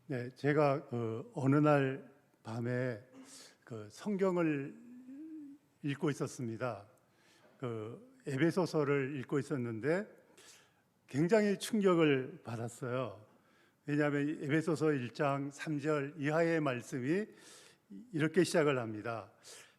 네, 제가 어느 날 밤에 성경을 읽고 있었습니다. 에베소서를 읽고 있었는데 굉장히 충격을 받았어요. 왜냐하면 에베소서 1장 3절 이하의 말씀이 이렇게 시작을 합니다.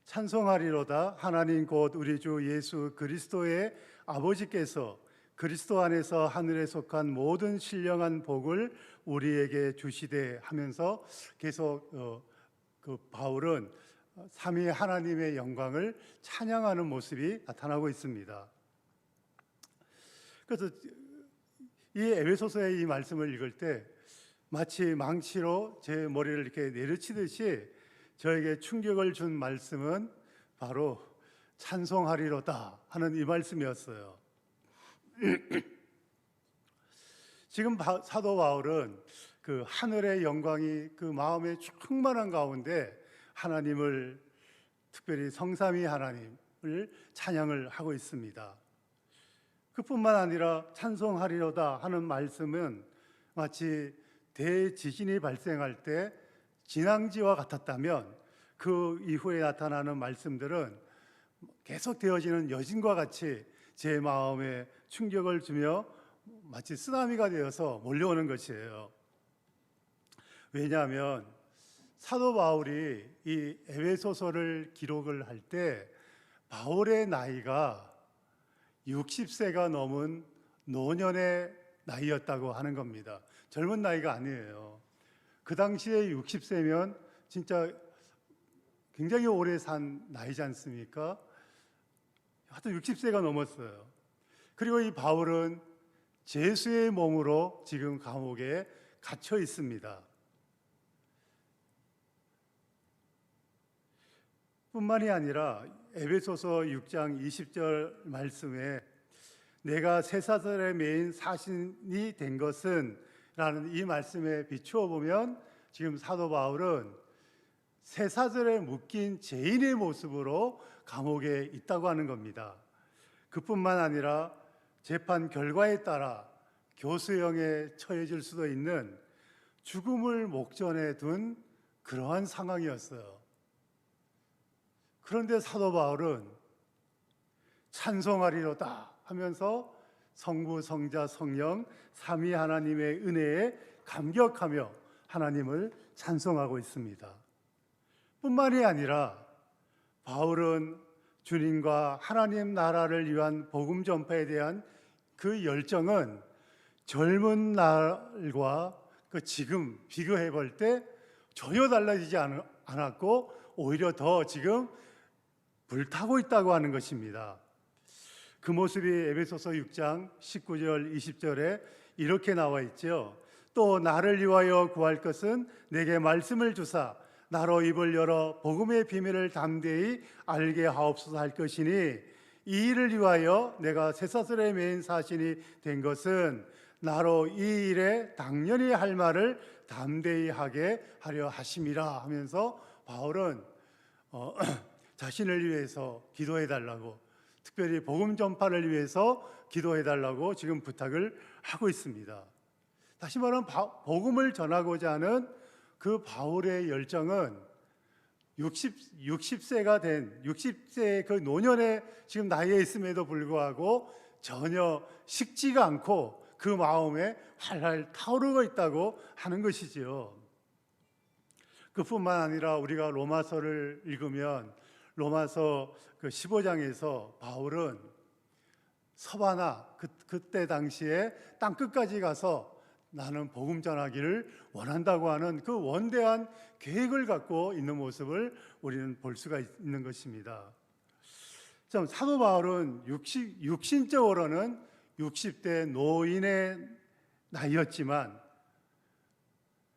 찬송하리로다 하나님 곧 우리 주 예수 그리스도의 아버지께서 그리스도 안에서 하늘에 속한 모든 신령한 복을 우리에게 주시되 하면서 계속 바울은 삼위 하나님의 영광을 찬양하는 모습이 나타나고 있습니다. 그래서 이 에베소서의 이 말씀을 읽을 때 마치 망치로 제 머리를 이렇게 내리치듯이 저에게 충격을 준 말씀은 바로 찬송하리로다 하는 이 말씀이었어요. 지금 사도 바울은 그 하늘의 영광이 그 마음에 충만한 가운데 하나님을, 특별히 성삼위 하나님을 찬양을 하고 있습니다. 그뿐만 아니라 찬송하리로다 하는 말씀은 마치 대지진이 발생할 때 진앙지와 같았다면 그 이후에 나타나는 말씀들은 계속 되어지는 여진과 같이 제 마음에 충격을 주며 마치 쓰나미가 되어서 몰려오는 것이에요. 왜냐하면 사도 바울이 이 에베소서를 기록을 할 때 바울의 나이가 60세가 넘은 노년의 나이였다고 하는 겁니다. 젊은 나이가 아니에요. 그 당시에 60세면 진짜 굉장히 오래 산 나이지 않습니까? 하여튼 60세가 넘었어요. 그리고 이 바울은 죄수의 몸으로 지금 감옥에 갇혀 있습니다. 뿐만이 아니라 에베소서 6장 20절 말씀에 내가 쇠사슬에 매인 사신이 된 것은 라는 이 말씀에 비추어 보면 지금 사도 바울은 쇠사슬에 묶인 죄인의 모습으로 감옥에 있다고 하는 겁니다. 그뿐만 아니라 재판 결과에 따라 교수형에 처해질 수도 있는 죽음을 목전에 둔 그러한 상황이었어요. 그런데 사도 바울은 찬송하리로다 하면서 성부, 성자, 성령 삼위 하나님의 은혜에 감격하며 하나님을 찬송하고 있습니다. 뿐만이 아니라 바울은 주님과 하나님 나라를 위한 복음 전파에 대한 그 열정은 젊은 날과 지금 비교해 볼 때 전혀 달라지지 않았고 오히려 더 지금 불타고 있다고 하는 것입니다. 그 모습이 에베소서 6장 19절 20절에 이렇게 나와 있죠. 또 나를 위하여 구할 것은 내게 말씀을 주사 나로 입을 열어 복음의 비밀을 담대히 알게 하옵소서 할 것이니 이 일을 위하여 내가 쇠사슬에 매인 사신이 된 것은 나로 이 일에 당연히 할 말을 담대히 하게 하려 하심이라 하면서 바울은 자신을 위해서 기도해 달라고, 특별히 복음 전파를 위해서 기도해 달라고 지금 부탁을 하고 있습니다. 다시 말하면 복음을 전하고자 하는 그 바울의 열정은 60세가 된 60세의 그 노년에 지금 나이에 있음에도 불구하고 전혀 식지가 않고 그 마음에 활활 타오르고 있다고 하는 것이지요. 그뿐만 아니라 우리가 로마서를 읽으면 로마서 15장에서 바울은 서바나 그때 당시에 땅끝까지 가서 나는 복음 전하기를 원한다고 하는 그 원대한 계획을 갖고 있는 모습을 우리는 볼 수가 있는 것입니다. 참 사도 바울은 육신적으로는 60대 노인의 나이였지만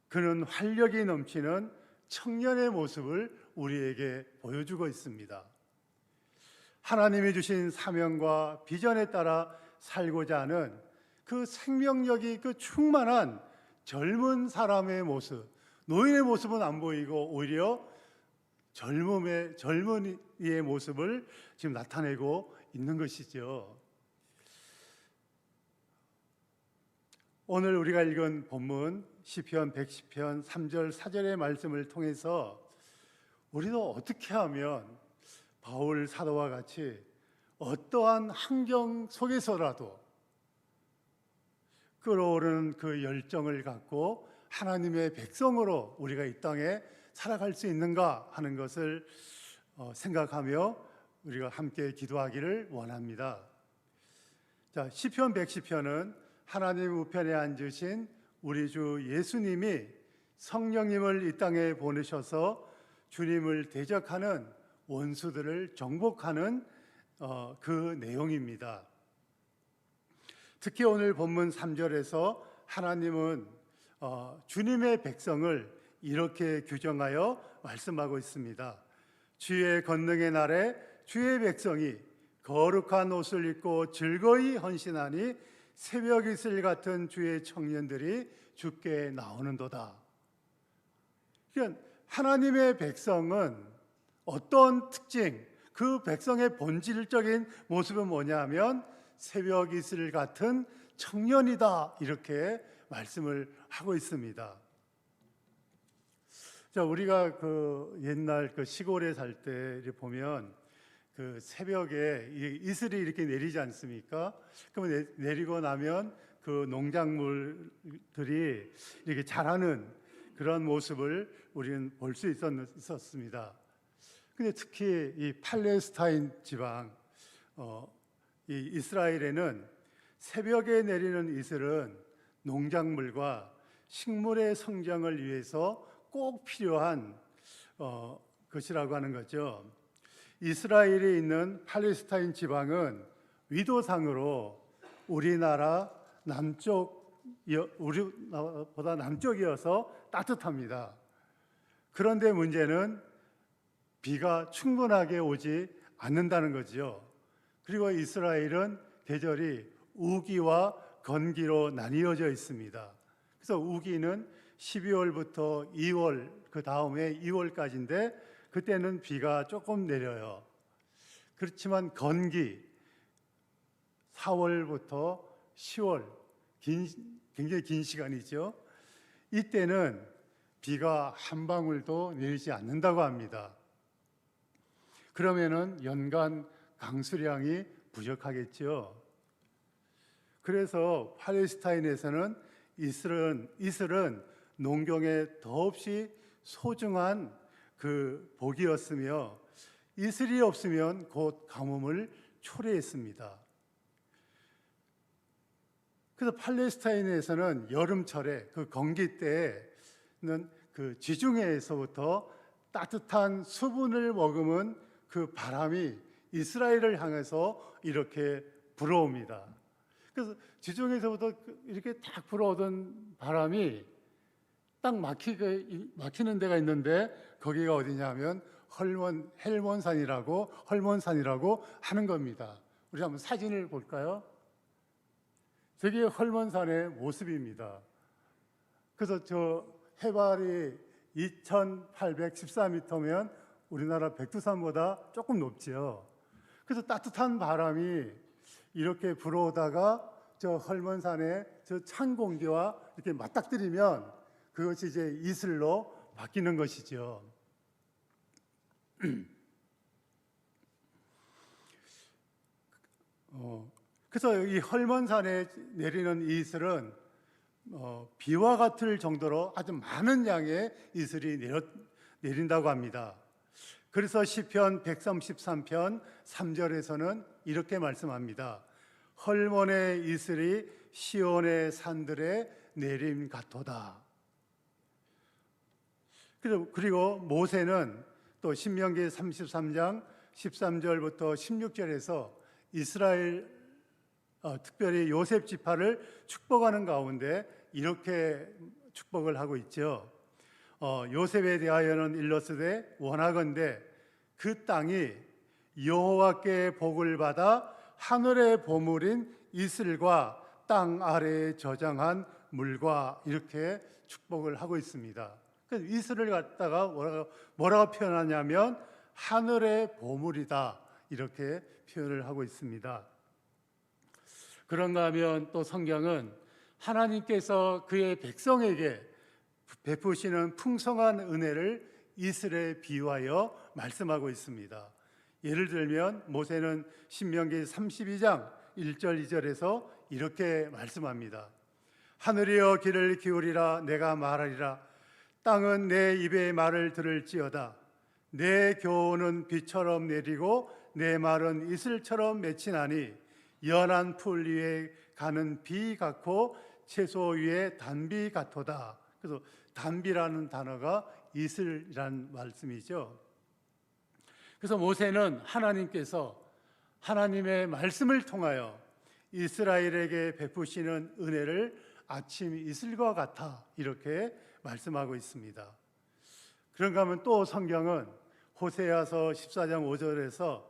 그는 활력이 넘치는 청년의 모습을 우리에게 보여주고 있습니다. 하나님이 주신 사명과 비전에 따라 살고자 하는 그 생명력이 그 충만한 젊은 사람의 모습, 노인의 모습은 안 보이고 오히려 젊은이의 모습을 지금 나타내고 있는 것이죠. 오늘 우리가 읽은 본문 시편 110편 3절 4절의 말씀을 통해서 우리도 어떻게 하면 바울 사도와 같이 어떠한 환경 속에서라도 끓어오르는 그 열정을 갖고 하나님의 백성으로 우리가 이 땅에 살아갈 수 있는가 하는 것을 생각하며 우리가 함께 기도하기를 원합니다. 자, 시편 110편은 하나님 우편에 앉으신 우리 주 예수님이 성령님을 이 땅에 보내셔서 주님을 대적하는 원수들을 정복하는 그 내용입니다. 특히 오늘 본문 3절에서 하나님은 주님의 백성을 이렇게 규정하여 말씀하고 있습니다. 주의 권능의 날에 주의 백성이 거룩한 옷을 입고 즐거이 헌신하니 새벽 이슬 같은 주의 청년들이 주께 나오는도다. 그러니까 하나님의 백성은 어떤 특징, 그 백성의 본질적인 모습은 뭐냐면 새벽 이슬 같은 청년이다, 이렇게 말씀을 하고 있습니다. 자, 우리가 그 옛날 그 시골에 살 때 보면 그 새벽에 이슬이 이렇게 내리지 않습니까? 그러면 내리고 나면 그 농작물들이 이렇게 자라는 그런 모습을 우리는 볼 수 있었습니다. 근데 특히 이 팔레스타인 지방, 이 이스라엘에는 새벽에 내리는 이슬은 농작물과 식물의 성장을 위해서 꼭 필요한 것이라고 하는 거죠. 이스라엘에 있는 팔레스타인 지방은 위도상으로 우리나라 우리보다 남쪽이어서 따뜻합니다. 그런데 문제는 비가 충분하게 오지 않는다는 거죠. 그리고 이스라엘은 계절이 우기와 건기로 나뉘어져 있습니다. 그래서 우기는 12월부터 2월, 그 다음에 2월까지인데 그때는 비가 조금 내려요. 그렇지만 건기 4월부터 10월, 굉장히 긴 시간이죠. 이때는 비가 한 방울도 내리지 않는다고 합니다. 그러면은 연간 강수량이 부족하겠죠. 그래서 팔레스타인에서는 이슬은 농경에 더없이 소중한 그 복이었으며 이슬이 없으면 곧 가뭄을 초래했습니다. 그래서 팔레스타인에서는 여름철에 그 건기 때는 그 지중해에서부터 따뜻한 수분을 머금은 그 바람이 이스라엘을 향해서 이렇게 불어옵니다. 그래서 지중해에서부터 이렇게 딱 불어오던 바람이 딱 막히는 데가 있는데 거기가 어디냐면 헐몬산이라고 하는 겁니다. 우리 한번 사진을 볼까요? 저게 헐몬산의 모습입니다. 그래서 저 해발이 2,814m면 우리나라 백두산보다 조금 높지요. 그래서 따뜻한 바람이 이렇게 불어오다가 저 헐몬산의 저 찬 공기와 이렇게 맞닥뜨리면 그것이 이제 이슬로 바뀌는 것이죠. 그래서 이 헐몬산에 내리는 이슬은 비와 같을 정도로 아주 많은 양의 이슬이 내린다고 합니다. 그래서 시편 133편 3절에서는 이렇게 말씀합니다. 헐몬의 이슬이 시온의 산들에 내림 같도다. 그리고 모세는 또 신명기 33장 13절부터 16절에서 이스라엘 특별히 요셉 지파를 축복하는 가운데 이렇게 축복을 하고 있죠. 요셉에 대하여는 일러스되 원하건대 그 땅이 여호와께 복을 받아 하늘의 보물인 이슬과 땅 아래에 저장한 물과 이렇게 축복을 하고 있습니다. 그래서 이슬을 갖다가 뭐라고 표현하냐면 하늘의 보물이다, 이렇게 표현을 하고 있습니다. 그런가 하면 또 성경은 하나님께서 그의 백성에게 베푸시는 풍성한 은혜를 이슬에 비유하여 말씀하고 있습니다. 예를 들면 모세는 신명기 32장 1절 2절에서 이렇게 말씀합니다. 하늘이여 귀를 기울이라. 내가 말하리라. 땅은 내 입의 말을 들을지어다. 내 교훈은 비처럼 내리고 내 말은 이슬처럼 맺히나니 연한 풀 위에 가는 비 같고 채소 위에 단비 같도다. 그래서 단비라는 단어가 이슬이란 말씀이죠. 그래서 모세는 하나님께서 하나님의 말씀을 통하여 이스라엘에게 베푸시는 은혜를 아침 이슬과 같아 이렇게 말씀하고 있습니다. 그런가 하면 또 성경은 호세아서 14장 5절에서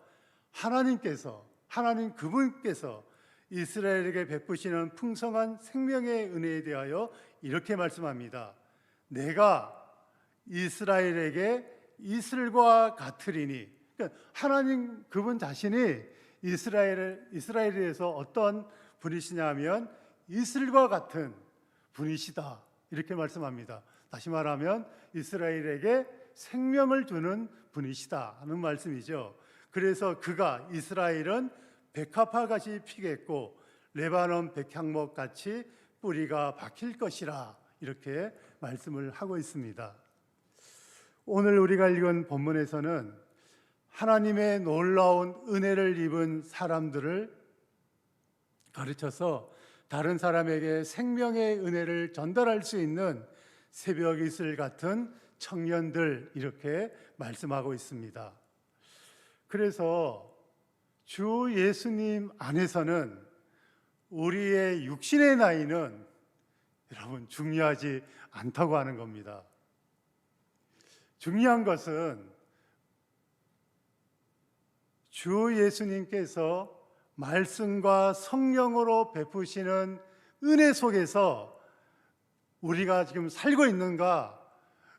하나님 그분께서 이스라엘에게 베푸시는 풍성한 생명의 은혜에 대하여 이렇게 말씀합니다. 내가 이스라엘에게 이슬과 같으리니. 그러니까 하나님 그분 자신이 이스라엘에 대해서 어떤 분이시냐면 이슬과 같은 분이시다 이렇게 말씀합니다. 다시 말하면 이스라엘에게 생명을 주는 분이시다 하는 말씀이죠. 그래서 이스라엘은 백합화같이 피겠고 레바논 백향목같이 뿌리가 박힐 것이라 이렇게 말씀을 하고 있습니다. 오늘 우리가 읽은 본문에서는 하나님의 놀라운 은혜를 입은 사람들을 가르쳐서 다른 사람에게 생명의 은혜를 전달할 수 있는 새벽 이슬 같은 청년들 이렇게 말씀하고 있습니다. 그래서 주 예수님 안에서는 우리의 육신의 나이는 여러분 중요하지 않다고 하는 겁니다. 중요한 것은 주 예수님께서 말씀과 성령으로 베푸시는 은혜 속에서 우리가 지금 살고 있는가,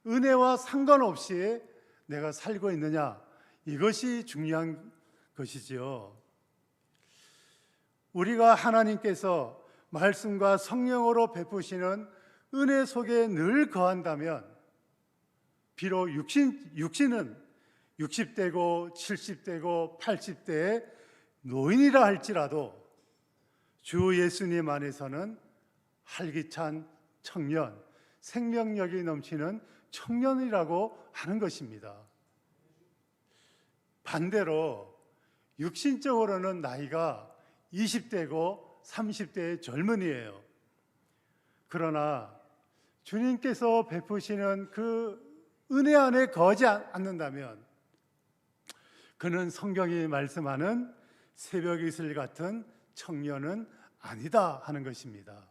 은혜와 상관없이 내가 살고 있느냐, 이것이 중요한 것이지요. 우리가 하나님께서 말씀과 성령으로 베푸시는 은혜 속에 늘 거한다면 비록 육신은 60대고 70대고 80대의 노인이라 할지라도 주 예수님 안에서는 활기찬 청년, 생명력이 넘치는 청년이라고 하는 것입니다. 반대로 육신적으로는 나이가 20대고 30대의 젊은이에요. 그러나 주님께서 베푸시는 그 은혜 안에 거하지 않는다면 그는 성경이 말씀하는 새벽 이슬 같은 청년은 아니다 하는 것입니다.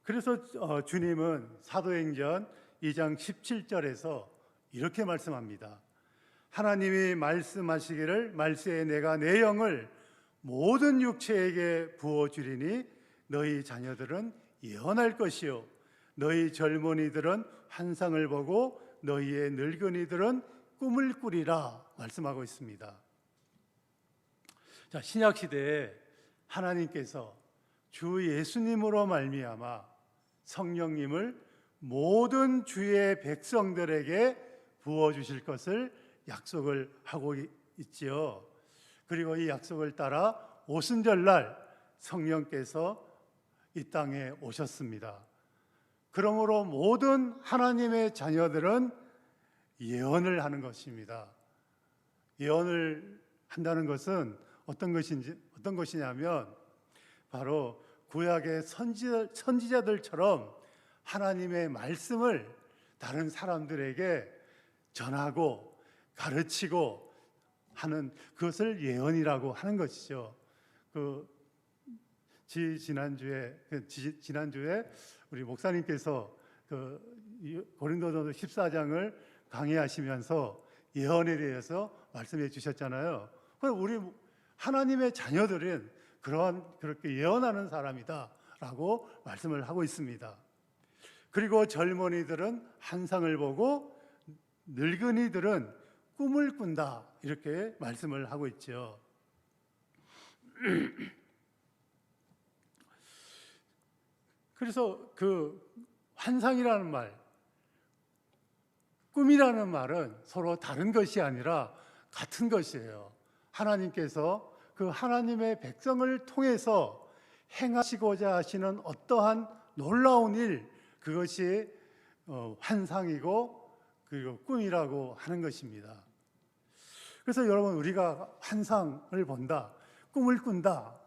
그래서 주님은 사도행전 2장 17절에서 이렇게 말씀합니다. 하나님이 말씀하시기를 말세에 내가 내 영을 모든 육체에게 부어주리니 너희 자녀들은 예언할 것이요 너희 젊은이들은 환상을 보고 너희의 늙은이들은 꿈을 꾸리라 말씀하고 있습니다. 자, 신약 시대에 하나님께서 주 예수님으로 말미암아 성령님을 모든 주의 백성들에게 부어 주실 것을 약속을 하고 있지요. 그리고 이 약속을 따라 오순절날 성령께서 이 땅에 오셨습니다. 그러므로 모든 하나님의 자녀들은 예언을 하는 것입니다. 예언을 한다는 것은 어떤 것이냐면 바로 구약의 선지자들처럼 하나님의 말씀을 다른 사람들에게 전하고 가르치고 하는 그것을 예언이라고 하는 것이죠. 지난주에 우리 목사님께서 고린도전서 14장을 강의하시면서 예언에 대해서 말씀해 주셨잖아요. 그럼 우리 하나님의 자녀들은 그렇게 예언하는 사람이다라고 말씀을 하고 있습니다. 그리고 젊은이들은 환상을 보고 늙은이들은 꿈을 꾼다 이렇게 말씀을 하고 있죠. 그래서 그 환상이라는 말, 꿈이라는 말은 서로 다른 것이 아니라 같은 것이에요. 하나님께서 그 하나님의 백성을 통해서 행하시고자 하시는 어떠한 놀라운 일, 그것이 환상이고 그리고 꿈이라고 하는 것입니다. 그래서 여러분, 우리가 환상을 본다, 꿈을 꾼다,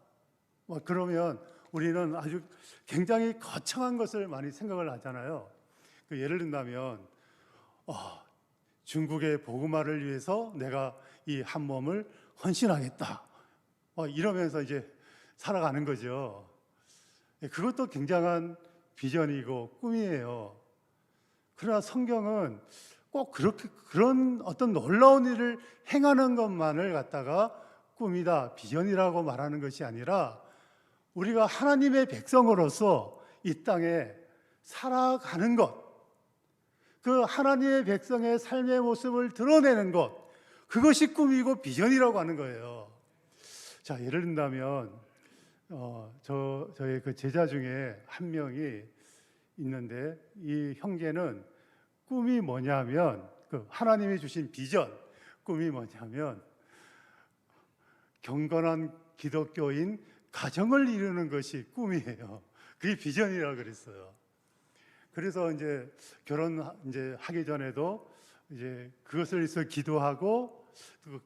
그러면 우리는 아주 굉장히 거창한 것을 많이 생각을 하잖아요. 예를 든다면 중국의 복음화를 위해서 내가 이 한 몸을 헌신하겠다, 이러면서 이제 살아가는 거죠. 그것도 굉장한 비전이고 꿈이에요. 그러나 성경은 꼭 그렇게 그런 어떤 놀라운 일을 행하는 것만을 갖다가 꿈이다, 비전이라고 말하는 것이 아니라 우리가 하나님의 백성으로서 이 땅에 살아가는 것, 그 하나님의 백성의 삶의 모습을 드러내는 것, 그것이 꿈이고 비전이라고 하는 거예요. 자, 예를 든다면 저의 그 제자 중에 한 명이 있는데, 이 형제는 꿈이 뭐냐면, 그 하나님이 주신 비전, 꿈이 뭐냐면 경건한 기독교인 가정을 이루는 것이 꿈이에요. 그게 비전이라고 그랬어요. 그래서 이제 결혼 이제 하기 전에도 이제 그것을 위해서 기도하고,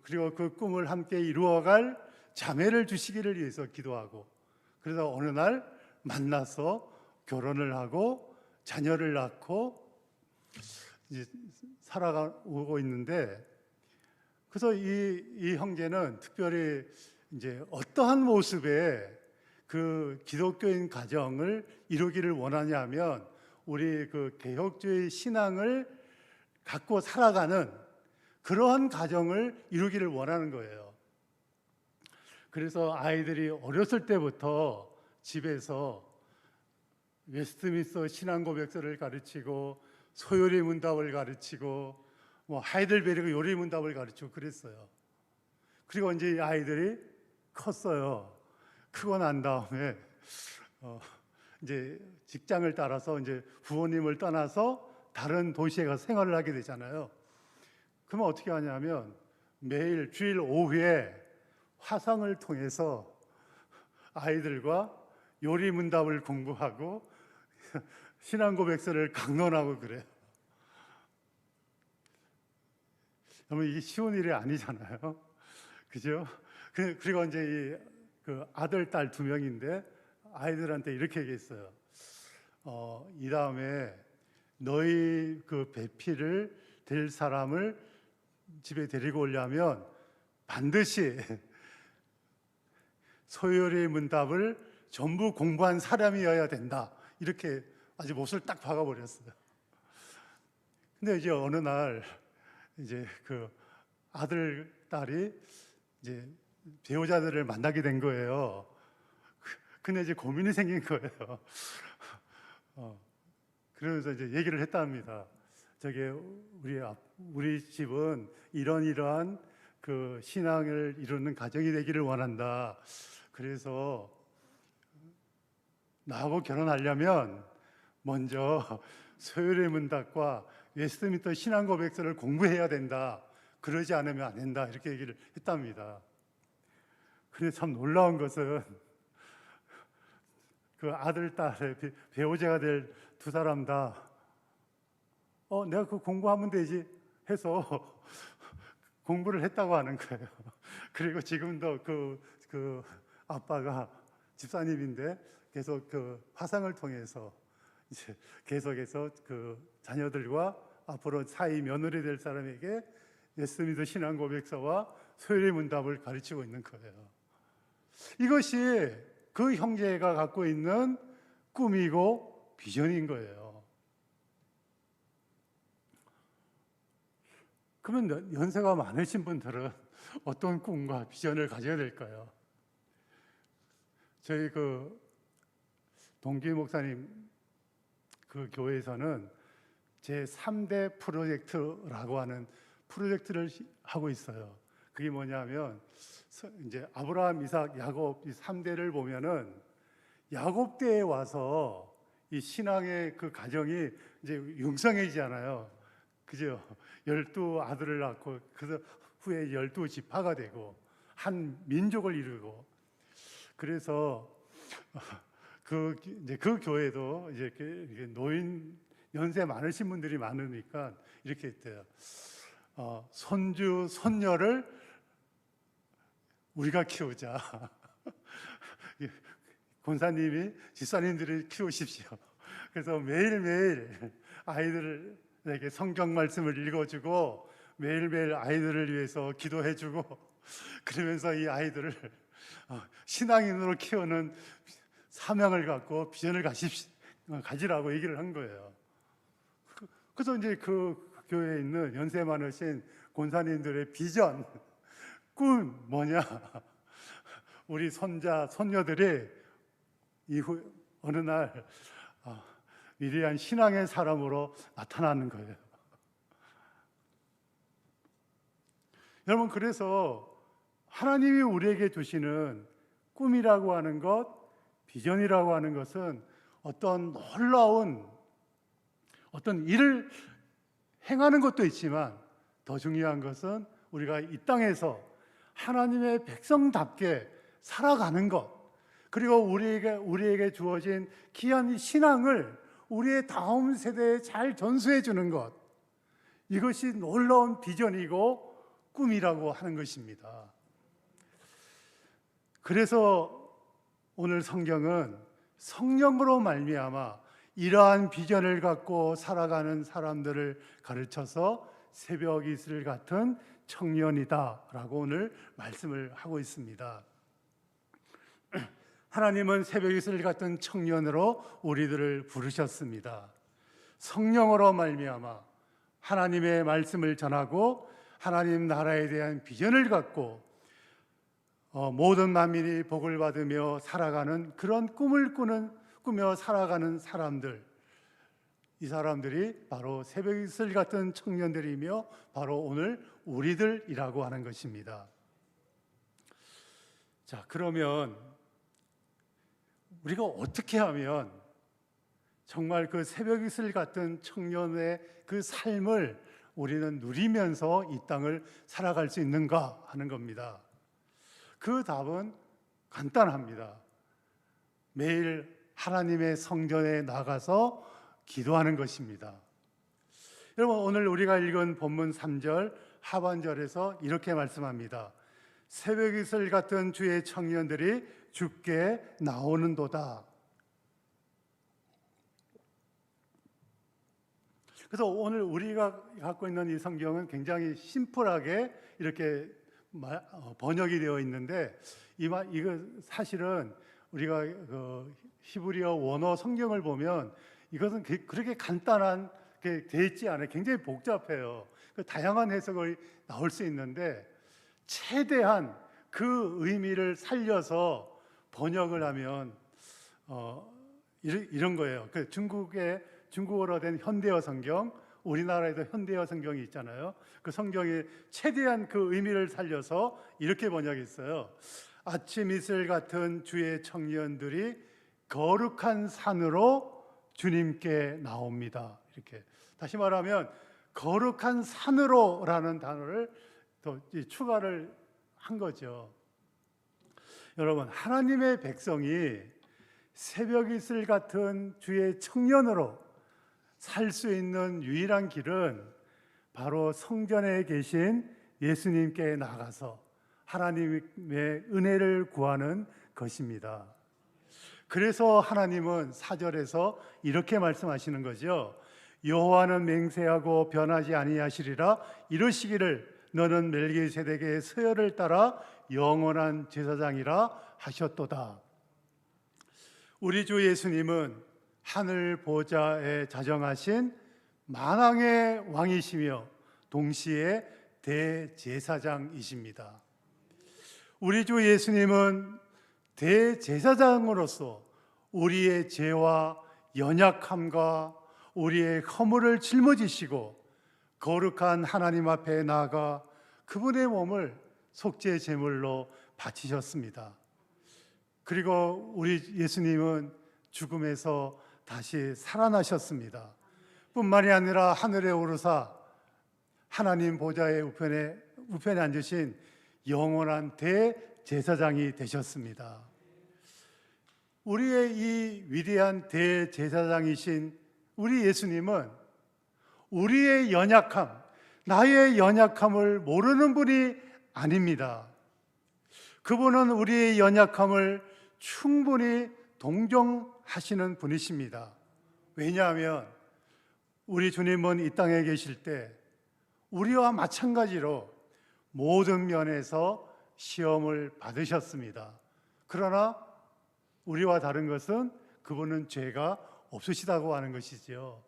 그리고 그 꿈을 함께 이루어갈 자매를 주시기를 위해서 기도하고, 그래서 어느 날 만나서 결혼을 하고 자녀를 낳고 이제 살아가고 있는데, 그래서 이 형제는 특별히 이제 어떠한 모습의 그 기독교인 가정을 이루기를 원하냐면, 우리 그 개혁주의 신앙을 갖고 살아가는 그러한 가정을 이루기를 원하는 거예요. 그래서 아이들이 어렸을 때부터 집에서 웨스트민스터 신앙고백서를 가르치고 소요리 문답을 가르치고 하이델베르그 요리 문답을 가르치고 그랬어요. 그리고 이제 아이들이 컸어요. 크고 난 다음에 이제 직장을 따라서 이제 부모님을 떠나서 다른 도시에 가서 생활을 하게 되잖아요. 그러면 어떻게 하냐면 매일 주일 오후에 화상을 통해서 아이들과 요리 문답을 공부하고 신앙고백서를 강론하고 그래요. 여러분, 이게 쉬운 일이 아니잖아요. 그죠? 그리고 이제 그 아들, 딸 2명인데 아이들한테 이렇게 얘기했어요. 이 다음에 너희 그 배필을 될 사람을 집에 데리고 오려면 반드시 소요리 문답을 전부 공부한 사람이어야 된다. 이렇게 아주 못을 딱 박아버렸어요. 근데 이제 어느 날 이제 그 아들, 딸이 이제 배우자들을 만나게 된 거예요. 근데 이제 고민이 생긴 거예요. 그러면서 이제 얘기를 했답니다. 저게 우리 집은 이러한 그 신앙을 이루는 가정이 되기를 원한다. 그래서 나하고 결혼하려면 먼저 소요리 문답과 웨스트민스터 신앙고백서를 공부해야 된다. 그러지 않으면 안 된다. 이렇게 얘기를 했답니다. 근데 참 놀라운 것은 그 아들, 딸의 배우자가 될 2사람 다 내가 그 공부하면 되지 해서 공부를 했다고 하는 거예요. 그리고 지금도 그 아빠가 집사님인데 계속 그 화상을 통해서 이제 계속해서 그 자녀들과 앞으로 사위 며느리 될 사람에게 웨스트민스터 신앙고백서와 소요리 문답을 가르치고 있는 거예요. 이것이 그 형제가 갖고 있는 꿈이고 비전인 거예요. 그러면 연세가 많으신 분들은 어떤 꿈과 비전을 가져야 될까요? 저희 그 동기 목사님 그 교회에서는 제3대 프로젝트라고 하는 프로젝트를 하고 있어요. 그게 뭐냐면 이제 아브라함, 이삭, 야곱 이 3대를 보면은 야곱 때에 와서 이 신앙의 그 가정이 이제 융성해지잖아요. 그죠? 12아들을 낳고 그 후에 12지파가 되고 한 민족을 이루고, 그래서 그 교회도 이제 노인 연세 많으신 분들이 많으니까 이렇게 했대요. 손주 손녀를 우리가 키우자. 권사님이 집사님들을 키우십시오. 그래서 매일매일 아이들에게 성경 말씀을 읽어주고 매일매일 아이들을 위해서 기도해주고, 그러면서 이 아이들을 신앙인으로 키우는 사명을 갖고 비전을 가지라고 얘기를 한 거예요. 그래서 이제 그 교회에 있는 연세 많으신 권사님들의 비전, 꿈 뭐냐? 우리 손자, 손녀들이 이후 어느 날 위대한 신앙의 사람으로 나타나는 거예요. 여러분, 그래서 하나님이 우리에게 주시는 꿈이라고 하는 것, 비전이라고 하는 것은 어떤 놀라운 어떤 일을 행하는 것도 있지만, 더 중요한 것은 우리가 이 땅에서 하나님의 백성답게 살아가는 것, 그리고 우리에게 주어진 귀한 신앙을 우리의 다음 세대에 잘 전수해 주는 것, 이것이 놀라운 비전이고 꿈이라고 하는 것입니다. 그래서 오늘 성경은 성령으로 말미암아 이러한 비전을 갖고 살아가는 사람들을 가르쳐서 새벽 이슬 같은 청년이다라고 오늘 말씀을 하고 있습니다. 하나님은 새벽 이슬 같은 청년으로 우리들을 부르셨습니다. 성령으로 말미암아 하나님의 말씀을 전하고 하나님 나라에 대한 비전을 갖고 모든 만민이 복을 받으며 살아가는 그런 꿈을 꾸며 살아가는 사람들, 이 사람들이 바로 새벽 이슬 같은 청년들이며 바로 오늘 우리들이라고 하는 것입니다. 자, 그러면 우리가 어떻게 하면 정말 그 새벽 이슬 같은 청년의 그 삶을 우리는 누리면서 이 땅을 살아갈 수 있는가 하는 겁니다. 그 답은 간단합니다. 매일 하나님의 성전에 나가서 기도하는 것입니다. 여러분, 오늘 우리가 읽은 본문 3절 하반절에서 이렇게 말씀합니다. 새벽 이슬 같은 주의 청년들이 주께 나오는도다. 그래서 오늘 우리가 갖고 있는 이 성경은 굉장히 심플하게 이렇게 번역이 되어 있는데, 이거 사실은 우리가 히브리어 원어 성경을 보면 이것은 그렇게 간단한 게 되어 있지 않아요. 굉장히 복잡해요. 다양한 해석이 나올 수 있는데 최대한 그 의미를 살려서 번역을 하면 이런 거예요. 중국어로 된 현대어 성경, 우리나라에도 현대어 성경이 있잖아요. 그 성경이 최대한 그 의미를 살려서 이렇게 번역했어요. 아침 이슬 같은 주의 청년들이 거룩한 산으로 주님께 나옵니다. 이렇게 다시 말하면 거룩한 산으로라는 단어를 또 추가를 한 거죠. 여러분, 하나님의 백성이 새벽 이슬 같은 주의 청년으로 살 수 있는 유일한 길은 바로 성전에 계신 예수님께 나가서 하나님의 은혜를 구하는 것입니다. 그래서 하나님은 4절에서 이렇게 말씀하시는 거죠. 여호와는 맹세하고 변하지 아니하시리라. 이르시기를 너는 멜기세덱의 서열을 따라 영원한 제사장이라 하셨도다. 우리 주 예수님은 하늘 보좌에 자정하신 만왕의 왕이시며 동시에 대제사장이십니다. 우리 주 예수님은 대제사장으로서 우리의 죄와 연약함과 우리의 허물을 짊어지시고 거룩한 하나님 앞에 나아가 그분의 몸을 속죄 제물로 바치셨습니다. 그리고 우리 예수님은 죽음에서 다시 살아나셨습니다. 뿐만이 아니라 하늘에 오르사 하나님 보좌의 우편에 앉으신 영원한 대제사장이 되셨습니다. 우리의 이 위대한 대제사장이신 우리 예수님은 우리의 연약함, 나의 연약함을 모르는 분이 아닙니다. 그분은 우리의 연약함을 충분히 동정하시는 분이십니다. 왜냐하면 우리 주님은 이 땅에 계실 때 우리와 마찬가지로 모든 면에서 시험을 받으셨습니다. 그러나 우리와 다른 것은 그분은 죄가 없으시다고 하는 것이지요.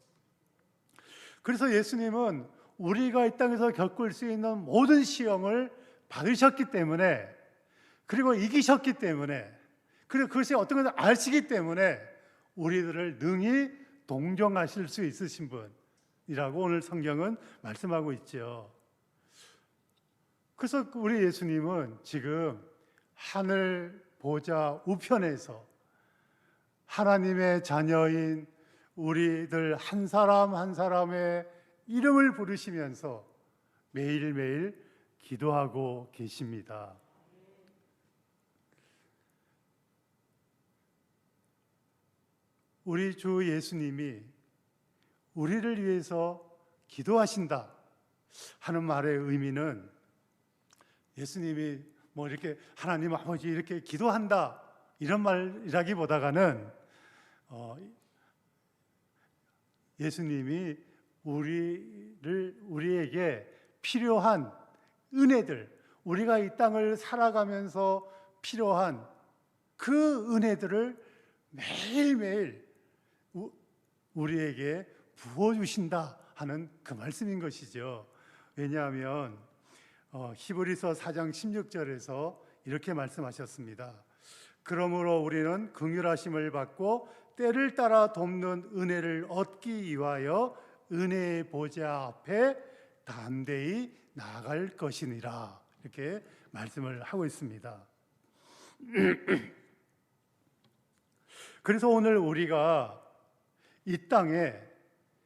그래서 예수님은 우리가 이 땅에서 겪을 수 있는 모든 시험을 받으셨기 때문에, 그리고 이기셨기 때문에, 그리고 그것이 어떤 것을 아시기 때문에 우리들을 능히 동정하실 수 있으신 분이라고 오늘 성경은 말씀하고 있죠. 그래서 우리 예수님은 지금 하늘 보좌 우편에서 하나님의 자녀인 우리들 한 사람 한 사람의 이름을 부르시면서 매일매일 기도하고 계십니다. 우리 주 예수님이 우리를 위해서 기도하신다 하는 말의 의미는, 예수님이 뭐 이렇게 하나님 아버지 이렇게 기도한다 이런 말이라기보다는 예수님이 우리에게 필요한 은혜들, 우리가 이 땅을 살아가면서 필요한 그 은혜들을 매일매일 우리에게 부어주신다 하는 그 말씀인 것이죠. 왜냐하면 히브리서 4장 16절에서 이렇게 말씀하셨습니다. 그러므로 우리는 긍휼하심을 받고 때를 따라 돕는 은혜를 얻기 위하여 은혜의 보좌 앞에 담대히 나아갈 것이니라, 이렇게 말씀을 하고 있습니다. 그래서 오늘 우리가 이 땅에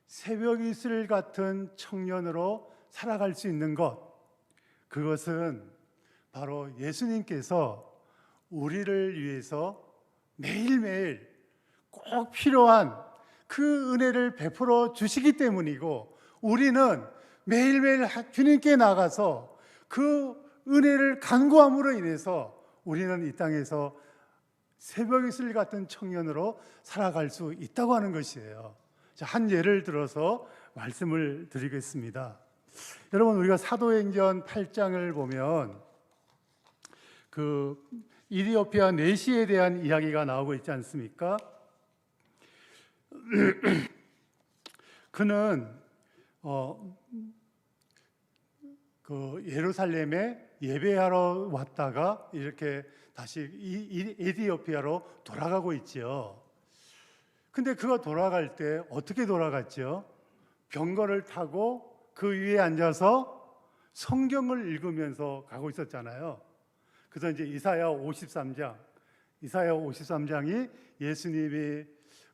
새벽 이슬 같은 청년으로 살아갈 수 있는 것, 그것은 바로 예수님께서 우리를 위해서 매일매일 꼭 필요한 그 은혜를 베풀어 주시기 때문이고, 우리는 매일매일 주님께 나가서 그 은혜를 간구함으로 인해서 우리는 이 땅에서 새벽 이슬 같은 청년으로 살아갈 수 있다고 하는 것이에요. 한 예를 들어서 말씀을 드리겠습니다. 여러분, 우리가 사도행전 8장을 보면 그 이디오피아 내시에 대한 이야기가 나오고 있지 않습니까? 그는 그 예루살렘에 예배하러 왔다가 이렇게 다시 에티오피아로 돌아가고 있지요. 근데 그가 돌아갈 때 어떻게 돌아갔죠? 병거를 타고 그 위에 앉아서 성경을 읽으면서 가고 있었잖아요. 그래서 이제 이사야 53장이 예수님이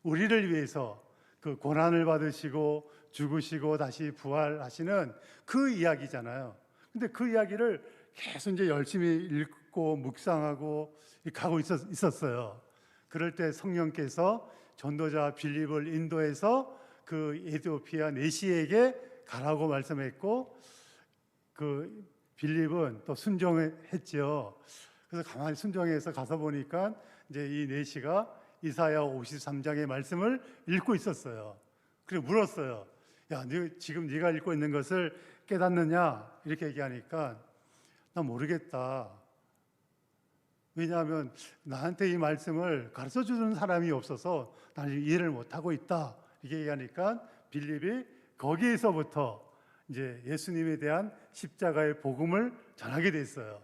우리를 위해서 그 고난을 받으시고 죽으시고 다시 부활하시는 그 이야기잖아요. 근데 그 이야기를 계속 이제 열심히 읽고 묵상하고 가고 있었어요. 그럴 때 성령께서 전도자 빌립을 인도해서 그 에티오피아 내시에게 가라고 말씀했고, 그 빌립은 또 순종했죠. 그래서 가만히 순종해서 가서 보니까 이제 이 내시가 이사야 53장의 말씀을 읽고 있었어요. 그리고 물었어요. 야, 지금 네가 읽고 있는 것을 깨닫느냐? 이렇게 얘기하니까 나 모르겠다. 왜냐하면 나한테 이 말씀을 가르쳐 주는 사람이 없어서 나는 이해를 못하고 있다. 이렇게 얘기하니까 빌립이 거기에서부터 이제 예수님에 대한 십자가의 복음을 전하게 됐어요.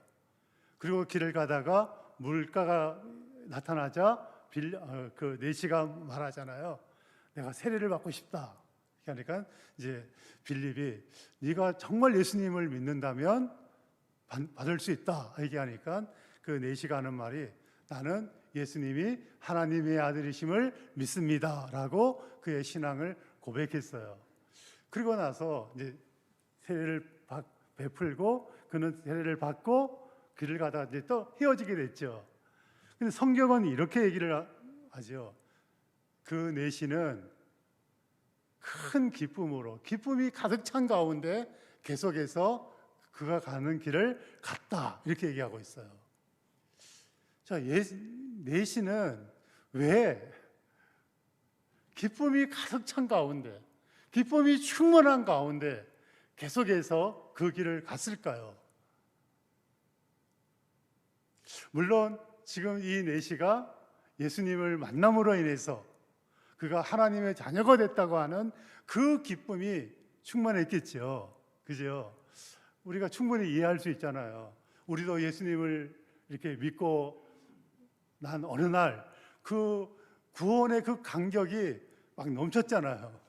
그리고 길을 가다가 물가가 나타나자 그 내시가 말하잖아요. 내가 세례를 받고 싶다. 그러니까 이제 빌립이 네가 정말 예수님을 믿는다면 받을 수 있다. 얘기하니까 그 내시가 하는 말이 나는 예수님이 하나님의 아들이심을 믿습니다라고 그의 신앙을 고백했어요. 그리고 나서 이제 세례를 베풀고 그는 세례를 받고 길을 가다 이제 또 헤어지게 됐죠. 근데 성경은 이렇게 얘기를 하죠. 그 내시는 큰 기쁨으로, 기쁨이 가득 찬 가운데 계속해서 그가 가는 길을 갔다, 이렇게 얘기하고 있어요. 자, 내시는 왜 기쁨이 가득 찬 가운데, 기쁨이 충만한 가운데 계속해서 그 길을 갔을까요? 물론 지금 이 내시가 예수님을 만남으로 인해서 그가 하나님의 자녀가 됐다고 하는 그 기쁨이 충만했겠죠. 그죠? 우리가 충분히 이해할 수 있잖아요. 우리도 예수님을 이렇게 믿고 난 어느 날 그 구원의 그 감격이 막 넘쳤잖아요.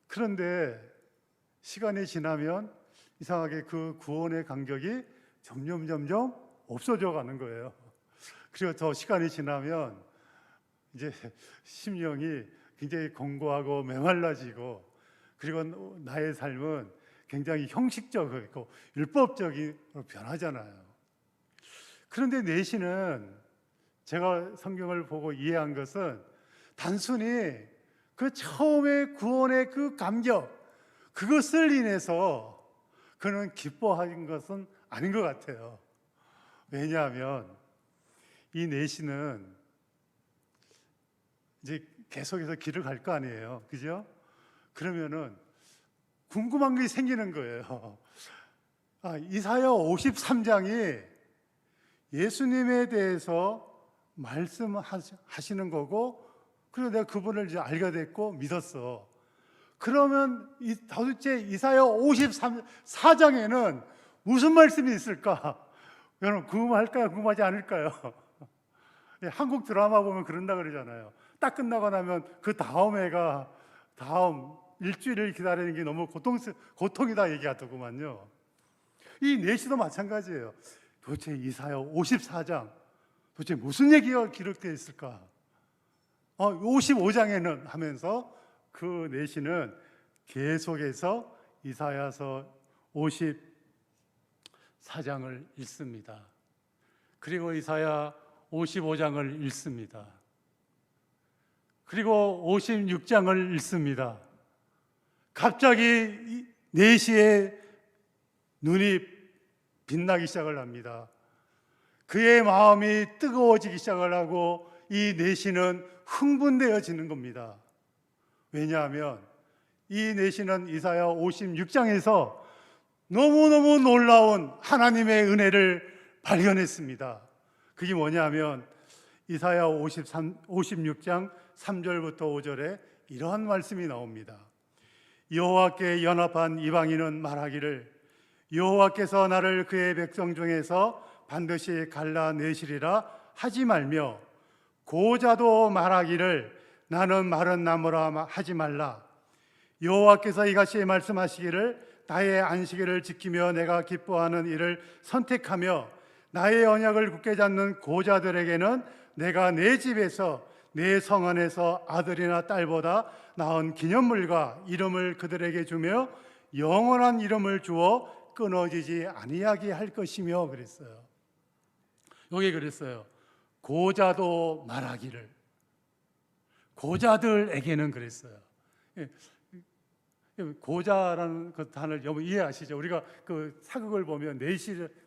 그런데 시간이 지나면 이상하게 그 구원의 감격이 점점 없어져 가는 거예요. 그리고 더 시간이 지나면 이제 심령이 굉장히 공고하고 메말라지고, 그리고 나의 삶은 굉장히 형식적이고 율법적으로 변하잖아요. 그런데 내시는, 제가 성경을 보고 이해한 것은 단순히 그 처음에 구원의 그 감격, 그것을 인해서 그는 기뻐하는 것은 아닌 것 같아요. 왜냐하면 이 내시는 이제 계속해서 길을 갈 거 아니에요. 그죠? 그러면은 궁금한 게 생기는 거예요. 이사야 53장이 예수님에 대해서 말씀하시는 거고, 그리고 내가 그분을 이제 알게 됐고 믿었어. 그러면 도대체 이사야 54장에는 무슨 말씀이 있을까? 여러분 궁금할까요? 궁금하지 않을까요? 한국 드라마 보면 그런다 그러잖아요. 딱 끝나고 나면 그 다음 일주일을 기다리는 게 너무 고통이다 얘기하더구만요. 이 내시도 마찬가지예요. 도대체 이사야 54장 도대체 무슨 얘기가 기록되어 있을까? 55장에는 하면서 그 내시는 계속해서 이사야서 54장을 읽습니다. 그리고 이사야 55장을 읽습니다. 그리고 56장을 읽습니다. 갑자기 내시의 눈이 빛나기 시작을 합니다. 그의 마음이 뜨거워지기 시작을 하고 이 내시는 흥분되어지는 겁니다. 왜냐하면 이 내시는 이사야 56장에서 너무너무 놀라운 하나님의 은혜를 발견했습니다. 그게 뭐냐면 이사야 56장 3절부터 5절에 이러한 말씀이 나옵니다. 여호와께 연합한 이방인은 말하기를 여호와께서 나를 그의 백성 중에서 반드시 갈라내시리라 하지 말며, 고자도 말하기를 나는 마른 나무라 하지 말라. 여호와께서 이같이 말씀하시기를 나의 안식일을 지키며 내가 기뻐하는 일을 선택하며 나의 언약을 굳게 잡는 고자들에게는 내가 내 집에서 내 성 안에서 아들이나 딸보다 나은 기념물과 이름을 그들에게 주며 영원한 이름을 주어 끊어지지 아니하게 할 것이며 그랬어요. 여기 그랬어요. 고자도 말하기를. 고자들에게는 그랬어요. 고자라는 그 단어를 여러분 이해하시죠? 우리가 그 사극을 보면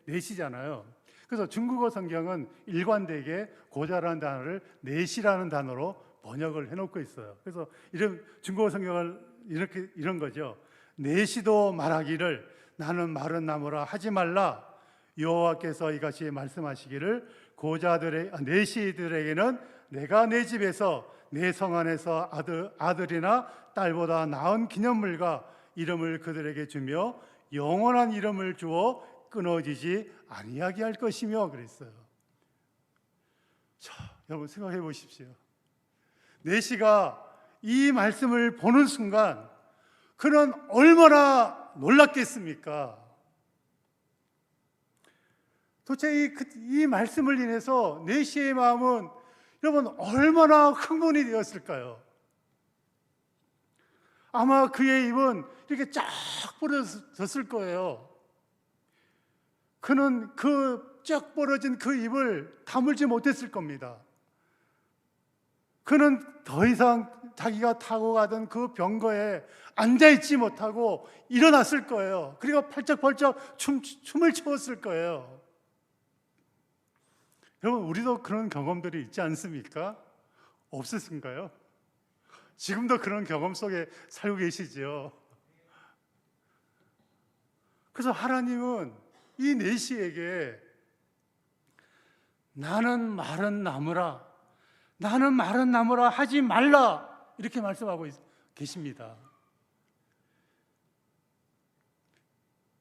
내시잖아요. 그래서 중국어 성경은 일관되게 고자라는 단어를 내시라는 단어로 번역을 해놓고 있어요. 그래서 이런 중국어 성경을 이런 거죠. 내시도 말하기를 나는 마른 나무라 하지 말라. 여호와께서 이같이 말씀하시기를 내시들에게는 내가 내 집에서 내 성 안에서 아들이나 딸보다 나은 기념물과 이름을 그들에게 주며 영원한 이름을 주어 끊어지지 아니하게 할 것이며 그랬어요. 자, 여러분 생각해 보십시오. 내시가 이 말씀을 보는 순간 그는 얼마나 놀랐겠습니까? 도대체 이 말씀을 인해서 내시의 마음은 여러분 얼마나 흥분이 되었을까요? 아마 그의 입은 이렇게 쫙 벌어졌을 거예요. 그는 그 쫙 벌어진 그 입을 다물지 못했을 겁니다. 그는 더 이상 자기가 타고 가던 그 병거에 앉아있지 못하고 일어났을 거예요. 그리고 펄쩍펄쩍 춤을 췄을 거예요. 여러분, 우리도 그런 경험들이 있지 않습니까? 없으신가요? 지금도 그런 경험 속에 살고 계시지요. 그래서 하나님은 이 내시에게 나는 마른 나무라, 나는 마른 나무라 하지 말라, 이렇게 말씀하고 계십니다.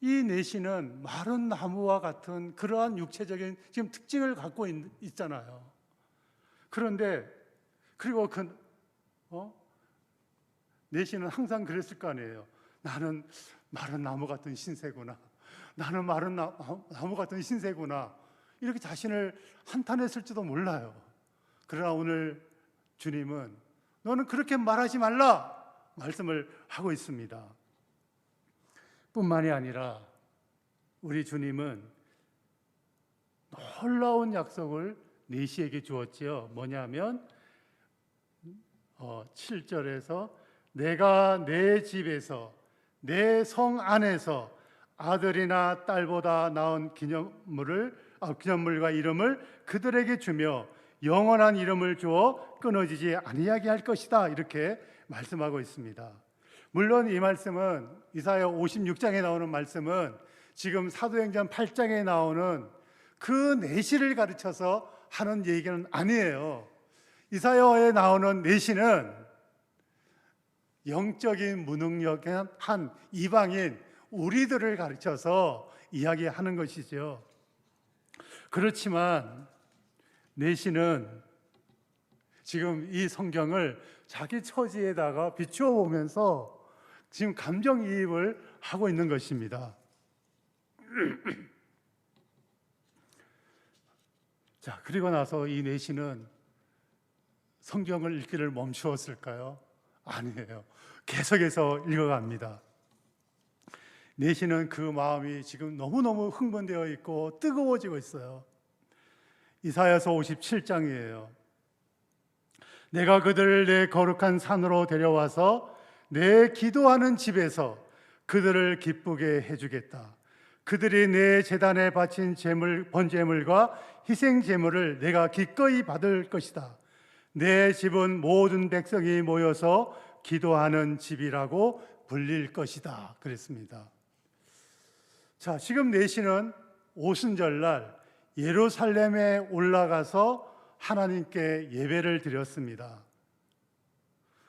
이 내시는 마른 나무와 같은 그러한 육체적인 지금 특징을 갖고 있잖아요. 그런데 그리고 내시는 항상 그랬을 거 아니에요. 나는 마른 나무 같은 신세구나. 나는 마른 나무 같은 신세구나. 이렇게 자신을 한탄했을지도 몰라요. 그러나 오늘 주님은 너는 그렇게 말하지 말라 말씀을 하고 있습니다. 뿐만이 아니라 우리 주님은 놀라운 약속을 내시에게 주었지요. 뭐냐면 7절에서 내가 내 집에서 내 성 안에서 아들이나 딸보다 나은 기념물과 이름을 그들에게 주며 영원한 이름을 주어 끊어지지 아니하게 할 것이다, 이렇게 말씀하고 있습니다. 물론 이 말씀은 이사야 56장에 나오는 말씀은 지금 사도행전 8장에 나오는 그 내시를 가르쳐서 하는 얘기는 아니에요. 이사야에 나오는 내시는 영적인 무능력한 한 이방인 우리들을 가르쳐서 이야기하는 것이죠. 그렇지만 내시는 지금 이 성경을 자기 처지에다가 비추어 보면서 지금 감정이입을 하고 있는 것입니다. 자, 그리고 나서 이 내시는 성경을 읽기를 멈추었을까요? 아니에요. 계속해서 읽어갑니다. 내시는 그 마음이 지금 너무너무 흥분되어 있고 뜨거워지고 있어요. 이사야서 57장이에요. 내가 그들을 내 거룩한 산으로 데려와서 내 기도하는 집에서 그들을 기쁘게 해주겠다. 그들이 내 제단에 바친 번제물과 희생 제물을 내가 기꺼이 받을 것이다. 내 집은 모든 백성이 모여서 기도하는 집이라고 불릴 것이다, 그랬습니다. 자, 지금 내시는 오순절날 예루살렘에 올라가서 하나님께 예배를 드렸습니다.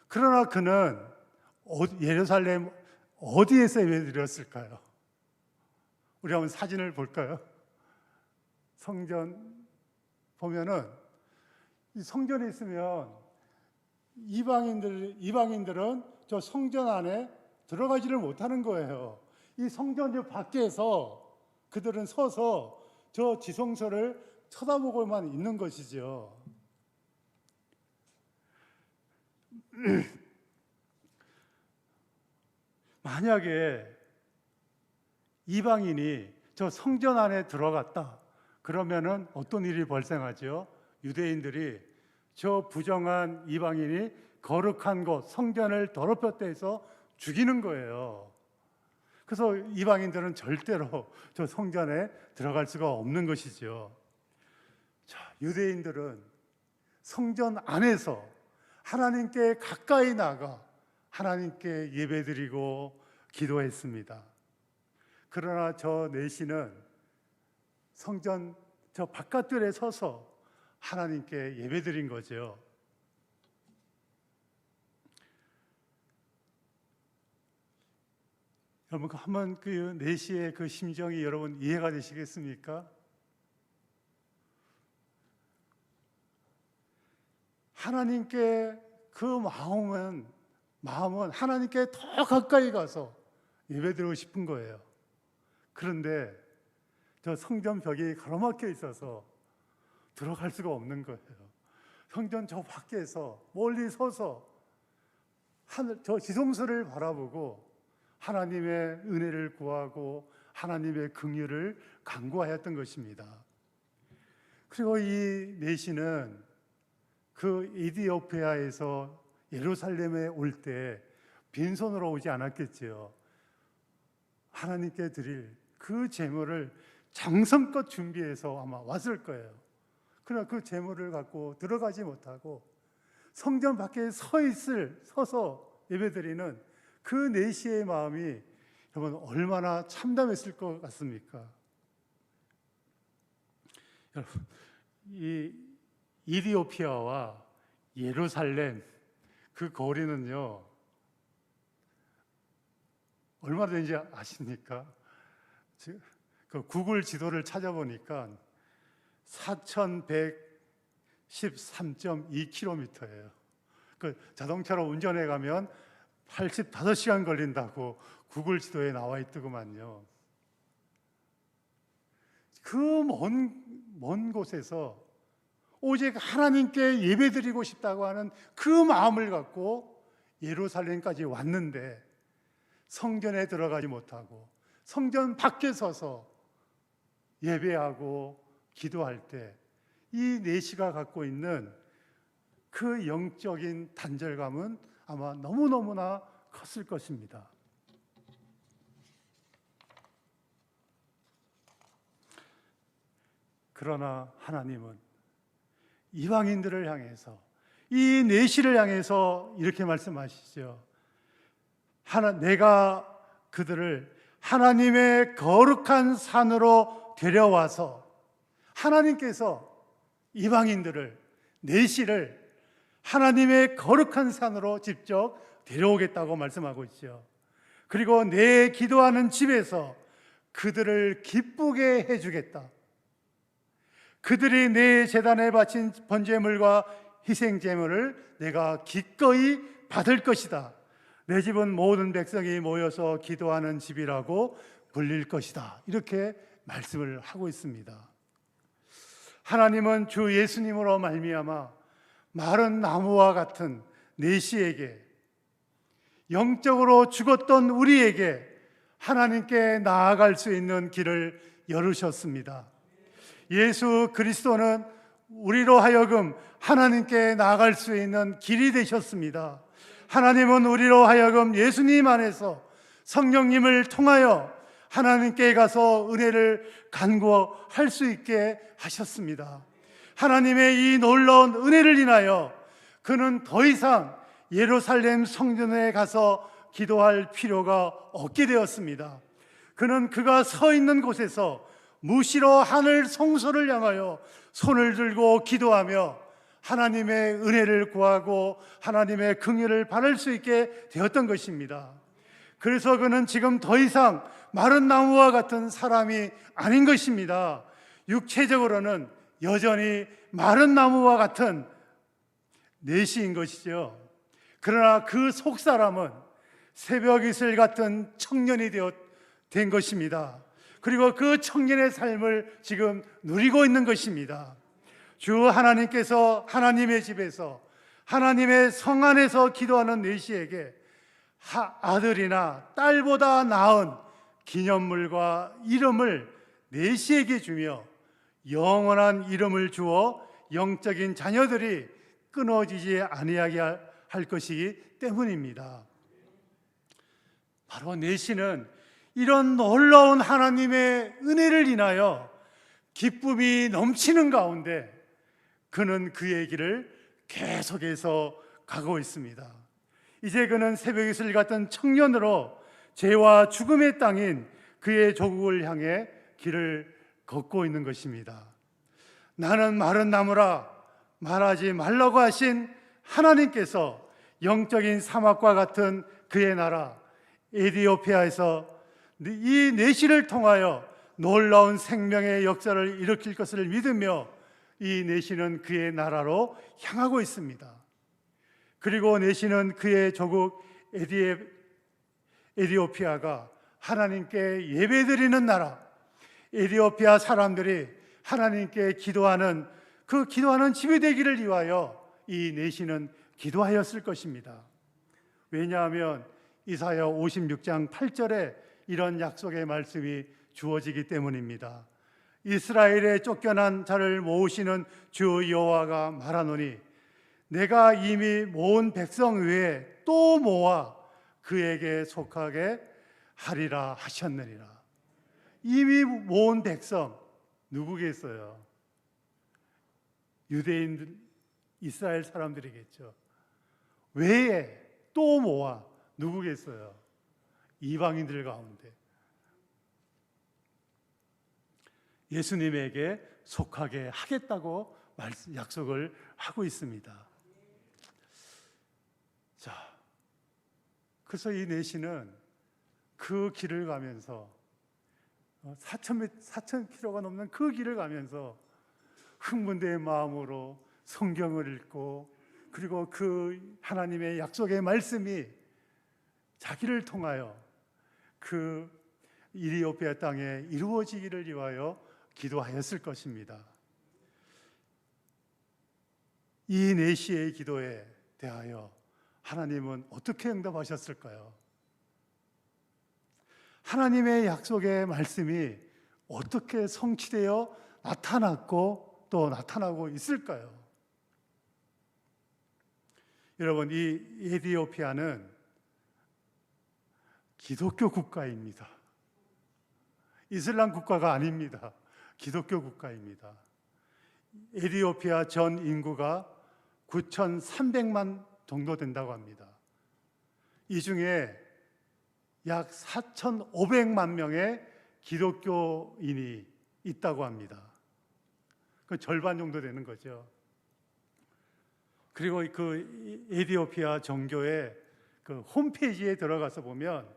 그러나 그는 예루살렘 어디에서 예배 드렸을까요? 우리 한번 사진을 볼까요? 성전 보면은 이 성전에 있으면 이방인들은 저 성전 안에 들어가지를 못하는 거예요. 이 성전 밖에서 그들은 서서 저 지성소를 쳐다보고만 있는 것이죠. 만약에 이방인이 저 성전 안에 들어갔다 그러면은 어떤 일이 발생하죠? 유대인들이 저 부정한 이방인이 거룩한 곳 성전을 더럽혔다 해서 죽이는 거예요. 그래서 이방인들은 절대로 저 성전에 들어갈 수가 없는 것이죠. 자, 유대인들은 성전 안에서 하나님께 가까이 나가 하나님께 예배드리고 기도했습니다. 그러나 저 내시는 성전 저 바깥들에 서서 하나님께 예배드린 거죠. 여러분 한번 그 내시의 그 심정이 여러분 이해가 되시겠습니까? 하나님께 그 마음은 하나님께 더 가까이 가서 예배드리고 싶은 거예요. 그런데 저 성전 벽이 가로막혀 있어서 들어갈 수가 없는 거예요. 성전 저 밖에서 멀리 서서 하늘 저 지성소를 바라보고 하나님의 은혜를 구하고 하나님의 긍휼을 간구하였던 것입니다. 그리고 이 내시는 그 에티오피아에서 예루살렘에 올 때 빈손으로 오지 않았겠지요. 하나님께 드릴 그 제물을 정성껏 준비해서 아마 왔을 거예요. 그러나 그 제물을 갖고 들어가지 못하고 성전 밖에 서서 예배드리는 그 내시의 마음이 여러분 얼마나 참담했을 것 같습니까? 여러분, 이 이디오피아와 예루살렘 그 거리는요 얼마나 되는지 아십니까? 그 구글 지도를 찾아보니까 4,113.2km예요. 그 자동차로 운전해 가면 85시간 걸린다고 구글 지도에 나와 있더구만요. 그 먼 곳에서 오직 하나님께 예배드리고 싶다고 하는 그 마음을 갖고 예루살렘까지 왔는데 성전에 들어가지 못하고 성전 밖에 서서 예배하고 기도할 때 이 내시가 갖고 있는 그 영적인 단절감은 아마 너무너무나 컸을 것입니다. 그러나 하나님은 이방인들을 향해서 이 내시를 향해서 이렇게 말씀하시죠. 내가 그들을 하나님의 거룩한 산으로 데려와서 하나님께서 이방인들을 내시를 하나님의 거룩한 산으로 직접 데려오겠다고 말씀하고 있죠. 그리고 내 기도하는 집에서 그들을 기쁘게 해주겠다. 그들이 내 제단에 바친 번제물과 희생제물을 내가 기꺼이 받을 것이다. 내 집은 모든 백성이 모여서 기도하는 집이라고 불릴 것이다. 이렇게 말씀을 하고 있습니다. 하나님은 주 예수님으로 말미암아 마른 나무와 같은 내시에게 영적으로 죽었던 우리에게 하나님께 나아갈 수 있는 길을 열으셨습니다. 예수 그리스도는 우리로 하여금 하나님께 나아갈 수 있는 길이 되셨습니다. 하나님은 우리로 하여금 예수님 안에서 성령님을 통하여 하나님께 가서 은혜를 간구할 수 있게 하셨습니다. 하나님의 이 놀라운 은혜를 인하여 그는 더 이상 예루살렘 성전에 가서 기도할 필요가 없게 되었습니다. 그는 그가 서 있는 곳에서 무시로 하늘 성소를 향하여 손을 들고 기도하며 하나님의 은혜를 구하고 하나님의 긍휼을 받을 수 있게 되었던 것입니다. 그래서 그는 지금 더 이상 마른 나무와 같은 사람이 아닌 것입니다. 육체적으로는 여전히 마른 나무와 같은 내시인 것이죠. 그러나 그 속사람은 새벽 이슬 같은 청년이 된 것입니다. 그리고 그 청년의 삶을 지금 누리고 있는 것입니다. 주 하나님께서 하나님의 집에서 하나님의 성 안에서 기도하는 내시에게 아들이나 딸보다 나은 기념물과 이름을 내시에게 주며 영원한 이름을 주어 영적인 자녀들이 끊어지지 아니하게 할 것이기 때문입니다. 바로 내시는 이런 놀라운 하나님의 은혜를 인하여 기쁨이 넘치는 가운데 그는 그의 길을 계속해서 가고 있습니다. 이제 그는 새벽 이슬 같은 청년으로 죄와 죽음의 땅인 그의 조국을 향해 길을 걷고 있는 것입니다. 나는 마른 나무라 말하지 말라고 하신 하나님께서 영적인 사막과 같은 그의 나라 에티오피아에서 이 내시를 통하여 놀라운 생명의 역사를 일으킬 것을 믿으며 이 내시는 그의 나라로 향하고 있습니다. 그리고 내시는 그의 조국 에티오피아가 하나님께 예배드리는 나라, 에티오피아 사람들이 하나님께 기도하는 그 기도하는 집이 되기를 위하여 이 내시는 기도하였을 것입니다. 왜냐하면 이사야 56장 8절에 이런 약속의 말씀이 주어지기 때문입니다. 이스라엘에 쫓겨난 자를 모으시는 주 여호와가 말하노니 내가 이미 모은 백성 외에 또 모아 그에게 속하게 하리라 하셨느니라. 이미 모은 백성 누구겠어요? 유대인들, 이스라엘 사람들이겠죠. 외에 또 모아 누구겠어요? 이방인들 가운데 예수님에게 속하게 하겠다고 약속을 하고 있습니다. 자, 그래서 이 내시는 그 길을 가면서 4,000km가 넘는 그 길을 가면서 흥분된 마음으로 성경을 읽고 그리고 그 하나님의 약속의 말씀이 자기를 통하여 그 이리오피아 땅에 이루어지기를 위하여 기도하였을 것입니다. 이 내시의 기도에 대하여 하나님은 어떻게 응답하셨을까요? 하나님의 약속의 말씀이 어떻게 성취되어 나타났고 또 나타나고 있을까요? 여러분, 이 에티오피아는 기독교 국가입니다. 이슬람 국가가 아닙니다. 기독교 국가입니다. 에티오피아 전 인구가 9,300만 정도 된다고 합니다. 이 중에 약 4,500만 명의 기독교인이 있다고 합니다. 그 절반 정도 되는 거죠. 그리고 그 에티오피아 정교의 그 홈페이지에 들어가서 보면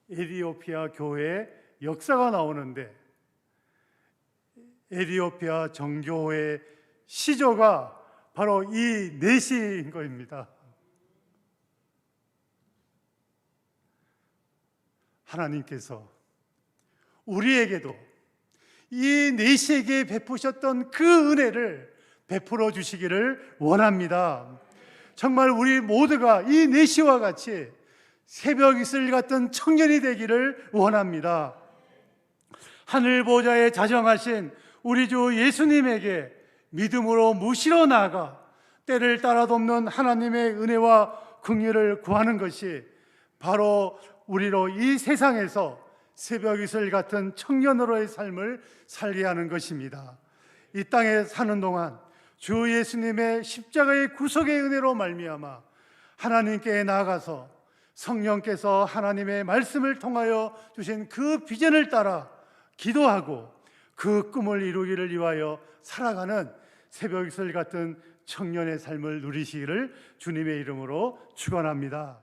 에티오피아 교회의 역사가 나오는데 에티오피아 정교회 시조가 바로 이 내시인 것입니다. 하나님께서 우리에게도 이 내시에게 베푸셨던 그 은혜를 베풀어 주시기를 원합니다. 정말 우리 모두가 이 내시와 같이 새벽 이슬 같은 청년이 되기를 원합니다. 하늘 보좌에 자정하신 우리 주 예수님에게 믿음으로 무시로 나아가 때를 따라 돕는 하나님의 은혜와 긍휼을 구하는 것이 바로 우리로 이 세상에서 새벽 이슬 같은 청년으로의 삶을 살게 하는 것입니다. 이 땅에 사는 동안 주 예수님의 십자가의 구속의 은혜로 말미암아 하나님께 나아가서 성령께서 하나님의 말씀을 통하여 주신 그 비전을 따라 기도하고 그 꿈을 이루기를 위하여 살아가는 새벽 이슬 같은 청년의 삶을 누리시기를 주님의 이름으로 축원합니다.